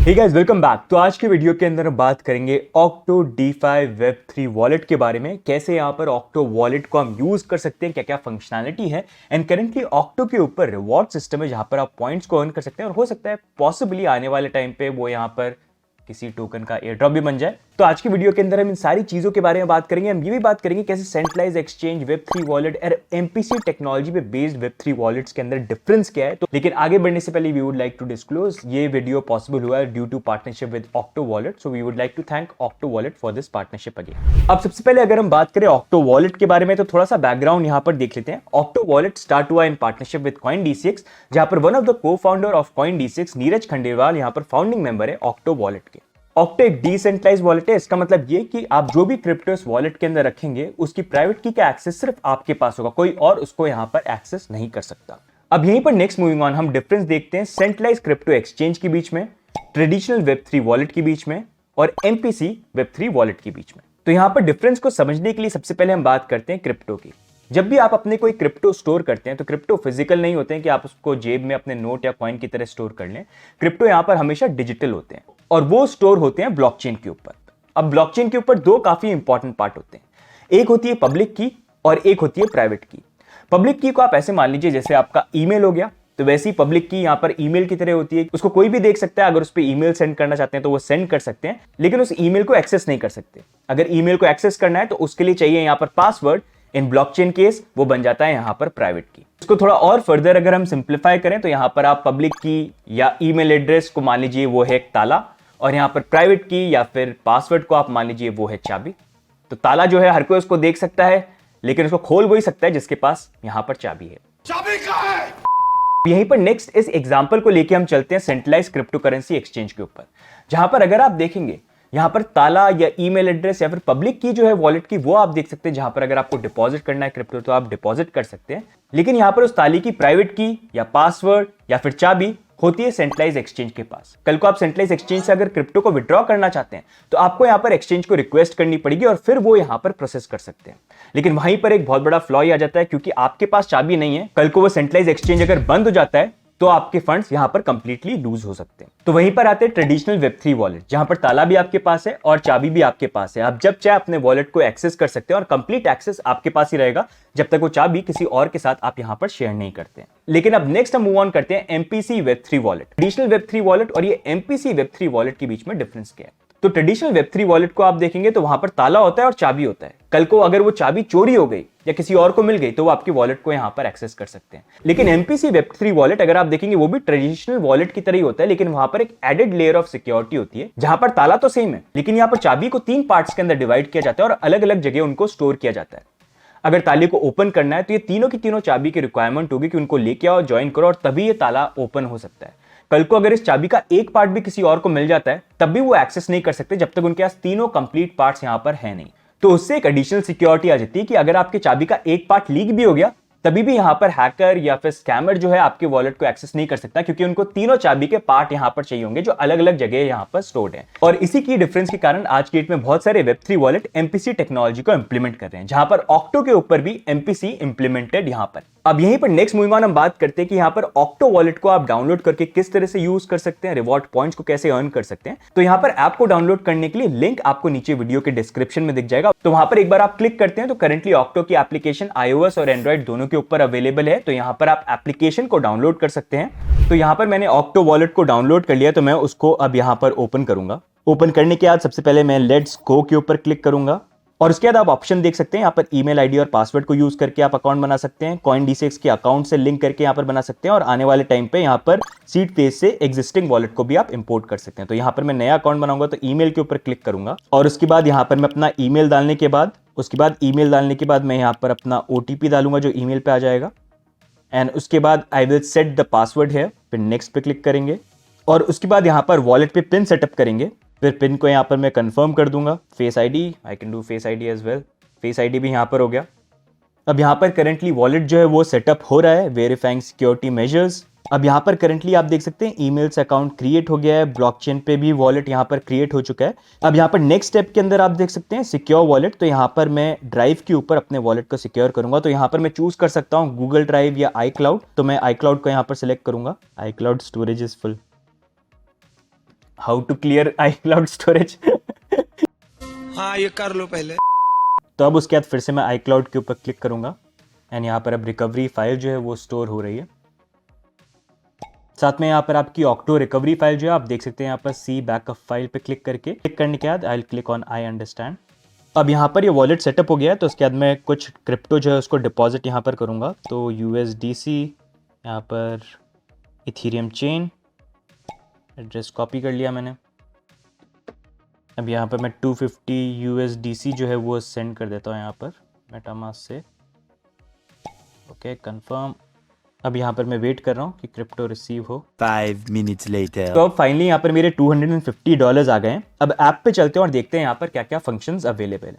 Hey guys, welcome back. तो आज के वीडियो के अंदर हम बात करेंगे ऑक्टो DeFi Web3 वॉलेट के बारे में। कैसे यहाँ पर ऑक्टो वॉलेट को हम यूज कर सकते हैं, क्या क्या फंक्शनैलिटी है। एंड करेंटली ऑक्टो के ऊपर रिवॉर्ड सिस्टम है जहां पर आप पॉइंट्स को अर्न कर सकते हैं और हो सकता है पॉसिबली आने वाले टाइम पे वो यहाँ पर किसी टोकन का एयर ड्रॉप भी बन जाए। तो आज की वीडियो के अंदर हम इन सारी चीजों के बारे में बात करेंगे। हम ये भी बात करेंगे कैसे सेंट्रलाइज एक्सचेंज Web3 वॉलेट और MPC टेक्नोलॉजी पे बेस्ड Web3 वॉलेट्स के अंदर डिफरेंस क्या है। तो लेकिन आगे बढ़ने से पहले we would like to disclose ये वीडियो पॉसिबल हुआ है due to partnership with Octo wallet. So we would like to thank Octo wallet for this partnership again. अब सबसे पहले अगर हम बात करें ऑक्टो वॉलेट के बारे में तो थोड़ा सा बैकग्राउंड यहाँ पर देख लेते हैं। ऑक्टो वॉलेट स्टार्ट हुआ इन पार्टनरशिप विद CoinDCX, जहां पर वन ऑफ द को founder of CoinDCX Neeraj Khandelwal यहाँ पर फाउंडिंग मेंबर है ऑक्टो वॉलेट के। ऑक्टो एक डिसेंट्रलाइज वॉलेट है। इसका मतलब ये कि आप जो भी क्रिप्टो इस वॉलेट के अंदर रखेंगे उसकी प्राइवेट की का एक्सेस सिर्फ आपके पास होगा, कोई और उसको यहां पर एक्सेस नहीं कर सकता। अब यहीं पर नेक्स्ट मूविंग ऑन हम डिफरेंस देखते हैं सेंट्रलाइज क्रिप्टो एक्सचेंज के बीच में, ट्रेडिशनल Web3 वॉलेट के बीच में और MPC Web3 वॉलेट के बीच में। तो यहां पर डिफरेंस को समझने के लिए सबसे पहले हम बात करते हैं क्रिप्टो की। जब भी आप अपने कोई क्रिप्टो स्टोर करते हैं तो क्रिप्टो फिजिकल नहीं होते हैं कि आप उसको जेब में अपने नोट या कॉइन की तरह स्टोर कर लें। क्रिप्टो यहां पर हमेशा डिजिटल होते हैं और वो स्टोर होते हैं ब्लॉकचेन के ऊपर। अब ब्लॉकचेन के ऊपर दो काफी इंपॉर्टेंट पार्ट होते हैं, एक होती है पब्लिक की और एक होती है प्राइवेट की। पब्लिक की को आप ऐसे मान लीजिए जैसे आपका ईमेल हो गया, तो वैसे ही पब्लिक की यहां पर ईमेल की तरह होती है, उसको कोई भी देख सकता है। अगर उस पर ईमेल सेंड करना चाहते हैं तो वो सेंड कर सकते हैं, लेकिन उस ईमेल को एक्सेस नहीं कर सकते। अगर ईमेल को एक्सेस करना है तो उसके लिए चाहिए यहां पर पासवर्ड। इन ब्लॉकचेन केस वो बन जाता है यहां पर प्राइवेट की। इसको थोड़ा और फर्दर अगर हम सिंप्लीफाई करें तो यहां पर आप पब्लिक की या ईमेल एड्रेस को मान लीजिए वो है एक ताला, और यहां पर प्राइवेट की या फिर पासवर्ड को आप मान लीजिए वो है चाबी। तो ताला जो है हर कोई उसको देख सकता है, लेकिन उसको खोल वही सकता है जिसके पास यहां पर चाबी है। चाबी कहां है? यहीं पर नेक्स्ट इस एग्जांपल को लेके हम चलते हैं सेंट्रलाइज क्रिप्टो करेंसी एक्सचेंज के ऊपर, जहां पर अगर आप देखेंगे यहां पर ताला या ईमेल एड्रेस या फिर पब्लिक की जो है वॉलेट की वो आप देख सकते हैं, जहां पर अगर आपको डिपॉजिट करना है क्रिप्टो तो आप डिपॉजिट कर सकते हैं। लेकिन यहां पर उस ताली की प्राइवेट की या पासवर्ड या फिर चाबी होती है सेंट्रलाइज एक्सचेंज के पास। कल को आप सेंट्रलाइज एक्सचेंज से अगर क्रिप्टो को विड्रॉ करना चाहते हैं तो आपको यहां पर एक्सचेंज को रिक्वेस्ट करनी पड़ेगी और फिर वो यहां पर प्रोसेस कर सकते हैं। लेकिन वहीं पर एक बहुत बड़ा फ्लॉ आ जाता है, क्योंकि आपके पास चाबी नहीं है, कल को वो सेंट्रलाइज एक्सचेंज अगर बंद हो जाता है तो आपके फंड्स यहां पर कंप्लीटली लूज हो सकते हैं। तो वहीं पर आते हैं ट्रेडिशनल Web3 वॉलेट, जहां पर ताला भी आपके पास है और चाबी भी आपके पास है। आप जब चाहे अपने वॉलेट को एक्सेस कर सकते हैं और कंप्लीट एक्सेस आपके पास ही रहेगा जब तक वो चाबी किसी और के साथ आप यहां पर शेयर नहीं करते हैं। लेकिन अब नेक्स्ट हम मूव ऑन करते हैं MPC Web3 wallet. Traditional Web3 wallet और ये MPC Web3 वॉलेट के बीच में डिफरेंस क्या है। तो ट्रेडिशनल Web3 वॉलेट को आप देखेंगे तो वहां पर ताला होता है और चाबी होता है। कल को अगर वो चाबी चोरी हो गई या किसी और को मिल गई तो वो आपकी वॉलेट को यहां पर एक्सेस कर सकते हैं। लेकिन MPC Web3 वॉलेट अगर आप देखेंगे वो भी ट्रेडिशनल वॉलेट की तरह ही होता है, लेकिन वहां पर एक एडेड लेयर ऑफ सिक्योरिटी होती है, जहां पर ताला तो सेम है लेकिन यहां पर चाबी को 3 पार्ट्स के अंदर डिवाइड किया जाता है और अलग अलग जगह उनको स्टोर किया जाता है। अगर ताले को ओपन करना है तो ये तीनों की तीनों चाबी की रिक्वायरमेंट होगी कि उनको लेके आओ, ज्वाइन करो और तभी ये ताला ओपन हो सकता है। कल को अगर इस चाबी का एक पार्ट भी किसी और को मिल जाता है तब भी वो एक्सेस नहीं कर सकते जब तक उनके पास तीनों कंप्लीट पार्ट्स यहां पर है नहीं। तो उससे एक एडिशनल सिक्योरिटी आ जाती है कि अगर आपकी चाबी का एक पार्ट लीक भी हो गया तभी भी यहां पर हैकर या फिर स्कैमर जो है आपके वॉलेट को एक्सेस नहीं कर सकता, क्योंकि उनको तीनों चाबी के पार्ट यहां पर चाहिए होंगे जो अलग अलग जगह यहां पर स्टोर्ड है। और इसी की डिफरेंस के कारण आज की डेट में बहुत सारे Web3 वॉलेट MPC टेक्नोलॉजी को इंप्लीमेंट कर रहे हैं, जहां पर ऑक्टो के ऊपर भी MPC इंप्लीमेंटेड यहां पर। अब यहीं पर नेक्स्ट मूविंग ऑन हम बात करते हैं कि यहां पर ऑक्टो वॉलेट को आप डाउनलोड करके किस तरह से यूज कर सकते हैं, रिवॉर्ड पॉइंट्स को कैसे अर्न कर सकते हैं। तो यहां पर ऐप को डाउनलोड करने के लिए लिंक आपको नीचे वीडियो के डिस्क्रिप्शन में दिख जाएगा। तो वहां पर एक बार आप क्लिक करते हैं तो करंटली ऑक्टो की एप्लीकेशन iOS और एंड्रॉइड दोनों के ऊपर अवेलेबल है। तो यहां पर आप एप्लीकेशन को डाउनलोड कर सकते हैं। तो यहां पर मैंने ऑक्टो वॉलेट को डाउनलोड कर लिया, तो मैं उसको अब यहां पर ओपन करूंगा। ओपन करने के बाद सबसे पहले मैं लेट्स गो के ऊपर क्लिक करूंगा और उसके बाद आप ऑप्शन देख सकते हैं। यहां पर ईमेल आईडी और पासवर्ड को यूज करके आप अकाउंट बना सकते हैं, CoinDCX के अकाउंट से लिंक करके यहां पर बना सकते हैं और आने वाले टाइम पे यहां पर सीड फेज से एग्जिस्टिंग वॉलेट को भी आप इंपोर्ट कर सकते हैं। तो यहां पर मैं नया अकाउंट बनाऊंगा तो ईमेल के ऊपर क्लिक करूंगा और उसके बाद यहां पर मैं अपना ईमेल डालने के बाद मैं यहां पर अपना OTP डालूंगा जो ईमेल पे आ जाएगा एंड उसके बाद I will set the password है। फिर नेक्स्ट पे क्लिक करेंगे और उसके बाद यहां पर वॉलेट पे पिन सेटअप करेंगे। फिर पिन को यहां पर मैं कंफर्म कर दूंगा। Face ID, I can do face ID as well. Face ID भी यहां पर हो गया। अब यहां पर करंटली वॉलेट जो है वो सेटअप हो रहा है, वेरीफाइंग सिक्योरिटी मेजर्स। अब यहां पर करंटली आप देख सकते हैं ईमेल से अकाउंट क्रिएट हो गया है, ब्लॉकचेन पे भी वॉलेट यहां पर क्रिएट हो चुका है। अब यहां पर नेक्स्ट स्टेप के अंदर आप देख सकते हैं सिक्योर वॉलेट। तो यहां पर मैं ड्राइव के ऊपर अपने वॉलेट को सिक्योर करूंगा। तो यहां पर मैं चूज कर सकता हूं गूगल ड्राइव या iCloud। तो मैं iCloud को यहां पर सिलेक्ट करूंगा। iCloud storage is full. How to clear iCloud storage. हाँ ये कर लो पहले। तो अब उसके बाद फिर से मैं iCloud के ऊपर क्लिक करूंगा एंड यहाँ पर अब रिकवरी फाइल जो है वो स्टोर हो रही है। साथ में यहाँ पर आपकी ऑक्टो रिकवरी फाइल जो है आप देख सकते हैं यहाँ पर सी बैकअप फाइल पे क्लिक करके, क्लिक करने के बाद I will click on I understand. अब यहाँ पर ये वॉलेट सेटअप हो गया है, तो उसके बाद मैं कुछ क्रिप्टो जो है उसको डिपॉजिट यहाँ पर करूँगा। तो USDC, यहाँ पर इथीरियम चेन, एड्रेस कॉपी कर लिया मैंने। अब यहाँ पर मैं 250 USDC जो है वो सेंड कर देता हूँ यहाँ पर मेटामास्क से। Okay confirm. अब यहाँ पर मैं वेट कर रहा हूँ कि क्रिप्टो रिसीव हो। 5 minutes later. तो अब फाइनली यहाँ पर मेरे $250 आ गए हैं। अब ऐप पे चलते हैं और देखते हैं यहाँ पर क्या क्या फंक्शंस अवेलेबल है।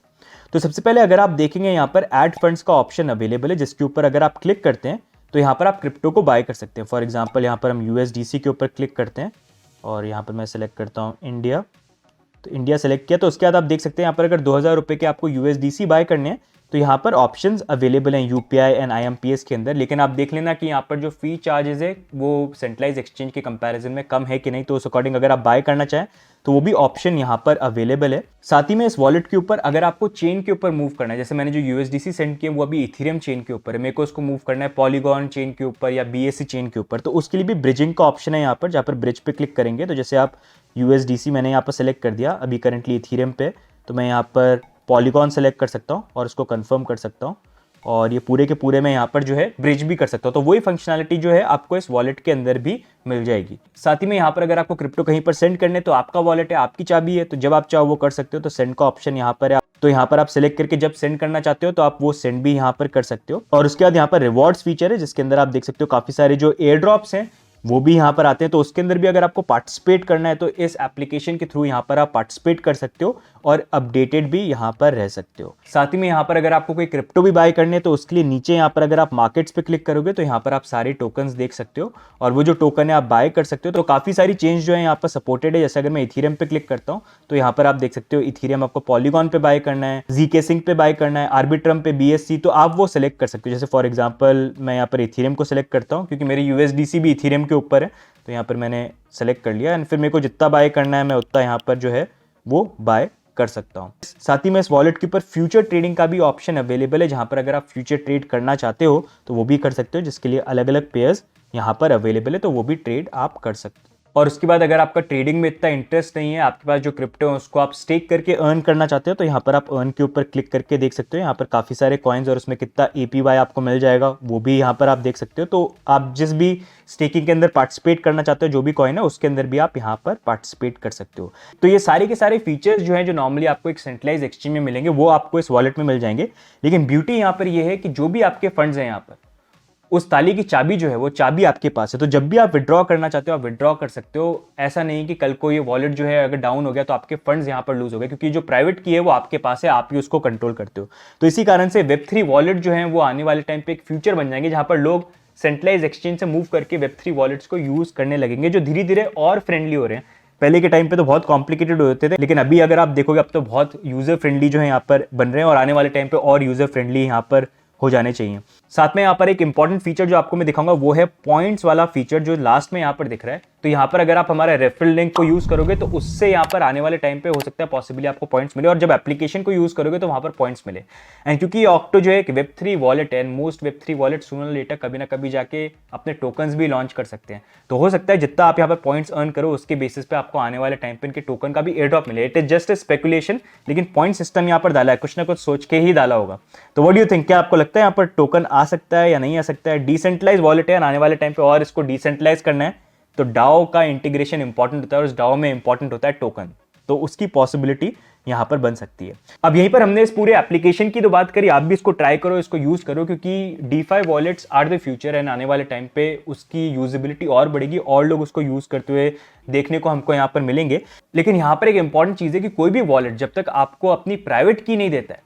तो सबसे पहले अगर आप देखेंगे यहाँ पर ऐड फंड्स का ऑप्शन अवेलेबल है, जिसके ऊपर अगर आप क्लिक करते हैं तो यहाँ पर आप क्रिप्टो को बाय कर सकते हैं। फॉर एग्जाम्पल यहाँ पर हम USDC के ऊपर क्लिक करते हैं और यहाँ पर मैं सेलेक्ट करता हूँ इंडिया। तो इंडिया सेलेक्ट किया, तो उसके बाद आप देख सकते हैं यहाँ पर अगर 2000 रुपये के आपको USDC बाय करने हैं तो यहाँ पर ऑप्शंस अवेलेबल हैं UPI एंड IMPS के अंदर। लेकिन आप देख लेना कि यहाँ पर जो फी चार्जेस है वो सेंट्रलाइज एक्सचेंज के कंपैरिजन में कम है कि नहीं, तो उस अकॉर्डिंग अगर आप बाय करना चाहें तो वो भी ऑप्शन यहाँ पर अवेलेबल है। साथ ही में इस वॉलेट के ऊपर अगर आपको चेन के ऊपर मूव करना है, जैसे मैंने जो USDC सेंड किया वो अभी इथीरियम चेन के ऊपर है, मेरे को उसको मूव करना है पॉलीगॉन चेन के ऊपर या BSC चेन के ऊपर, तो उसके लिए भी ब्रिजिंग का ऑप्शन है यहाँ पर, जहाँ पर ब्रिज पे क्लिक करेंगे तो जैसे आप USDC मैंने यहाँ पर सेलेक्ट कर दिया, अभी करंटली इथीरियम पे, तो मैं यहाँ पर पॉलीगॉन सेलेक्ट कर सकता हूँ और उसको कंफर्म कर सकता हूँ और ये पूरे के पूरे मैं यहाँ पर जो है ब्रिज भी कर सकता हूँ। तो वही फंक्शनैलिटी जो है आपको इस वॉलेट के अंदर भी मिल जाएगी। साथ ही में यहाँ पर अगर आपको क्रिप्टो कहीं पर सेंड करने, तो आपका वॉलेट है, आपकी चाबी है, तो जब आप चाहो वो कर सकते हो। तो सेंड का ऑप्शन यहाँ पर है, तो यहाँ पर आप सेलेक्ट करके जब सेंड करना चाहते हो तो आप वो सेंड भी यहाँ पर कर सकते हो। और उसके बाद यहाँ पर रिवॉर्ड्स फीचर है, जिसके अंदर आप देख सकते हो काफी सारे जो एयर ड्रॉप्स हैं वो भी यहाँ पर आते हैं। तो उसके अंदर भी अगर आपको पार्टिसिपेट करना है तो इस एप्लीकेशन के थ्रू यहाँ पर आप पार्टिसिपेट कर सकते हो और अपडेटेड भी यहाँ पर रह सकते हो। साथ ही में यहाँ पर अगर आपको कोई क्रिप्टो भी बाय करने तो उसके लिए नीचे यहाँ पर अगर आप मार्केट्स पे क्लिक करोगे तो यहाँ पर आप सारे टोकन्स देख सकते हो और वो जो टोकन है आप बाय कर सकते हो। तो काफी सारी चेंज जो है यहाँ पर सपोर्टेड है। जैसे अगर मैं इथीरियम पे क्लिक करता हूँ तो यहाँ पर आप देख सकते हो इथीरियम आपको पॉलीगॉन पे बाय करना है, ZK Sync पे बाय करना है, आर्बिट्रम पे, BSC, तो आप वो सेलेक्ट कर सकते हो। जैसे फॉर एग्जाम्पल मैं यहाँ पर इथीरियम को सेलेक्ट करता हूँ क्योंकि मेरी USDC भी इथीरियम के ऊपर है, तो यहाँ पर मैंने सेलेक्ट कर लिया एंड फिर मेरे को जितना बाय करना है मैं उतना यहाँ पर जो है वो बाय कर सकता हूँ। साथ ही में इस वॉलेट के ऊपर फ्यूचर ट्रेडिंग का भी ऑप्शन अवेलेबल है, जहाँ पर अगर आप फ्यूचर ट्रेड करना चाहते हो तो वो भी कर सकते हो, जिसके लिए अलग अलग पेयर्स यहाँ पर अवेलेबल है, तो वो भी ट्रेड आप कर सकते हो। और उसके बाद अगर आपका ट्रेडिंग में इतना इंटरेस्ट नहीं है, आपके पास जो क्रिप्टो है उसको आप स्टेक करके अर्न करना चाहते हो, तो यहाँ पर आप अर्न के ऊपर क्लिक करके देख सकते हो। यहाँ पर काफ़ी सारे कॉइन्स और उसमें कितना APY आपको मिल जाएगा वो भी यहाँ पर आप देख सकते हो। तो आप जिस भी स्टेकिंग के अंदर पार्टिसिपेट करना चाहते हो, जो भी कॉइन है उसके अंदर भी आप यहाँ पर पार्टिसिपेट कर सकते हो। तो ये सारे के सारे फीचर्स जो हैं जो नॉर्मली आपको एक सेंट्रलाइज एक्सचेंज में मिलेंगे वो आपको इस वॉलेट में मिल जाएंगे। लेकिन ब्यूटी यहाँ पर ये है कि जो भी आपके फंड्स हैं यहाँ पर, उस ताली की चाबी जो है वो चाबी आपके पास है। तो जब भी आप विड्रॉ करना चाहते हो आप विड्रॉ कर सकते हो। ऐसा नहीं कि कल को ये वॉलेट जो है अगर डाउन हो गया तो आपके फंड्स यहाँ पर लूज हो गए, क्योंकि जो प्राइवेट की है वो आपके पास है, आप ही उसको कंट्रोल करते हो। तो इसी कारण से Web3 वॉलेट जो है वो आने वाले टाइम पे एक फ्यूचर बन जाएंगे, जहां पर लोग सेंट्रलाइज एक्सचेंज से मूव करके Web3 वॉलेट्स को यूज करने लगेंगे, जो धीरे धीरे और फ्रेंडली हो रहे हैं। पहले के टाइम पे तो बहुत कॉम्प्लिकेटेड होते थे, लेकिन अभी अगर आप देखोगे अब तो बहुत यूजर फ्रेंडली जो है यहाँ पर बन रहे हैं और आने वाले टाइम पे और यूजर फ्रेंडली यहाँ पर हो जाने चाहिए। साथ में यहाँ पर एक इंपॉर्टेंट फीचर जो आपको मैं दिखाऊंगा वो है पॉइंट्स वाला फीचर, जो लास्ट में यहाँ पर दिख रहा है। तो यहाँ पर अगर आप हमारा रेफरल लिंक को यूज करोगे तो उससे यहाँ पर आने वाले टाइम पे हो सकता है पॉसिबली आपको पॉइंट्स मिले, और जब एप्लीकेशन को यूज करोगे तो वहां पर पॉइंट्स मिले। एंड क्योंकि ऑक्टो जो है एक Web3 वॉलेट है, most Web3 wallet sooner letter कभी ना कभी जाके अपने टोकन्स भी लॉन्च कर सकते हैं। तो हो सकता है जितना आप यहाँ पर पॉइंट्स अर्न करो उसके बेसिस पे आपको आने वाले टाइम पे इनके टोकन का भी एयर ड्रॉप मिले। It is just a speculation, लेकिन पॉइंट सिस्टम यहाँ पर डाला है, कुछ ना कुछ सोच के ही डाला होगा। तो व्हाट डू यू थिंक, क्या आपको लगता है यहाँ पर टोकन आ सकता है या नहीं आ सकता है? डिसेंट्रलाइज वॉलेट है आने वाले टाइम पे, और इसको डिसेंट्रलाइज करना है तो डाओ का इंटीग्रेशन इंपॉर्टेंट होता है, और उस डाओ में इंपॉर्टेंट होता है टोकन। तो उसकी पॉसिबिलिटी यहां पर बन सकती है। अब यहीं पर हमने इस पूरे एप्लीकेशन की तो बात करी, आप भी इसको ट्राई करो, इसको यूज करो, क्योंकि DeFi wallets are the future and आने वाले टाइम पे उसकी यूजेबिलिटी और बढ़ेगी और लोग उसको यूज करते हुए देखने को हमको यहां पर मिलेंगे। लेकिन यहां पर एक इंपॉर्टेंट चीज है कि कोई भी वॉलेट जब तक आपको अपनी प्राइवेट की नहीं देता है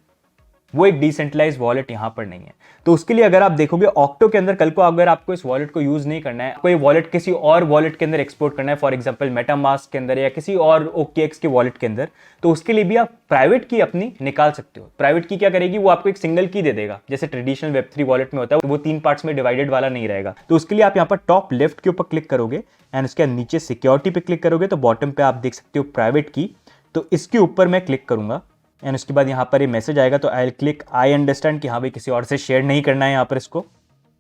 वो एक डिसेंट्रलाइज वॉलेट यहाँ पर नहीं है। तो उसके लिए अगर आप देखोगे ऑक्टो के अंदर कल को अगर आपको इस वॉलेट को यूज नहीं करना है, कोई वॉलेट किसी और वॉलेट के अंदर एक्सपोर्ट करना है, फॉर एग्जांपल मेटामास्क के अंदर या किसी और OKX के वॉलेट के अंदर, तो उसके लिए भी आप प्राइवेट की अपनी निकाल सकते हो। प्राइवेट की क्या करेगी, वो आपको एक सिंगल की दे देगा, जैसे ट्रेडिशनल Web3 वॉलेट में होता है, वो 3 पार्ट्स में डिवाइडेड वाला नहीं रहेगा। तो उसके लिए आप यहाँ पर टॉप लेफ्ट के ऊपर क्लिक करोगे एंड उसके नीचे सिक्योरिटी पे क्लिक करोगे तो बॉटम पे आप देख सकते हो प्राइवेट की। तो इसके ऊपर मैं क्लिक करूंगा एंड उसके बाद यहाँ पर ये मैसेज आएगा, तो आई क्लिक आई अंडरस्टैंड कि हाँ भाई किसी और से शेयर नहीं करना है यहाँ पर इसको।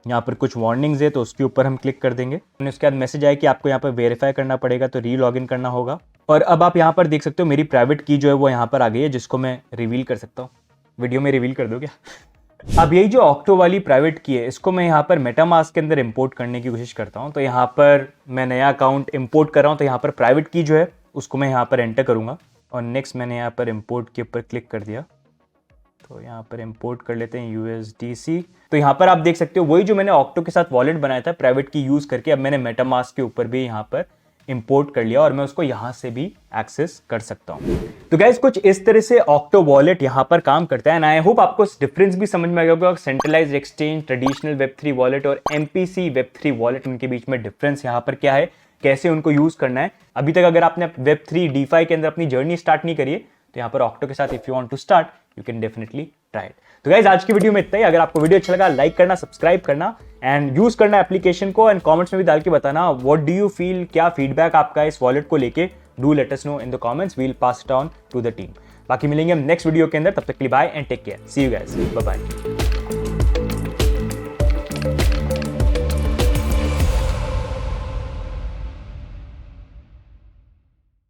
यहाँ पर कुछ वार्निंग्स है तो उसके ऊपर हम क्लिक कर देंगे। उसके बाद मैसेज आए कि आपको यहाँ पर वेरीफाई करना पड़ेगा, तो री लॉगिन करना होगा। और अब आप यहाँ पर देख सकते हो मेरी प्राइवेट की जो है वो यहाँ पर आ गई है, जिसको मैं रिवील कर सकता हूँ। वीडियो में रिवील कर दो क्या? अब यही जो ऑक्टो वाली प्राइवेट की है, इसको मैं यहाँ पर मेटामास्क के अंदर इंपोर्ट करने की कोशिश करता हूँ। तो यहाँ पर मैं नया अकाउंट इंपोर्ट कर रहा हूँ, तो यहाँ पर प्राइवेट की जो है उसको मैं यहाँ पर एंटर करूँगा और नेक्स्ट मैंने यहाँ पर इंपोर्ट के ऊपर क्लिक कर दिया। तो यहाँ पर इंपोर्ट कर लेते हैं USDC। तो यहाँ पर आप देख सकते हो वही जो मैंने ऑक्टो के साथ वॉलेट बनाया था प्राइवेट की यूज करके, अब मैंने मेटामास्क के ऊपर भी यहाँ पर इंपोर्ट कर लिया और मैं उसको यहाँ से भी एक्सेस कर सकता हूँ। तो गाइस कुछ इस तरह से ऑक्टो वॉलेट यहाँ पर काम करता है एंड आई होप आपको डिफरेंस भी समझ में आ गया होगा। Centralised exchange, traditional Web3 wallet और MPC Web3 वॉलेट, उनके बीच में डिफरेंस यहाँ पर क्या है, कैसे उनको यूज करना है। अभी तक अगर आपने Web3 DeFi के अंदर अपनी जर्नी स्टार्ट नहीं करी है तो यहाँ पर ऑक्टो के साथ if you want to start you can definitely try it. तो गाइस आज की वीडियो में इतना ही। अगर आपको वीडियो अच्छा लगा लाइक करना, सब्सक्राइब करना एंड यूज करना एप्लीकेशन को, एंड कमेंट्स में भी डाल के बताना व्हाट डू यू फील, क्या फीडबैक आपका इस वॉलेट को लेके। Do let us know in the comments, we will pass it on to the team. बाकी मिलेंगे हम नेक्स्ट वीडियो के अंदर, तब तक के लिए bye and take care, see you guys, bye bye.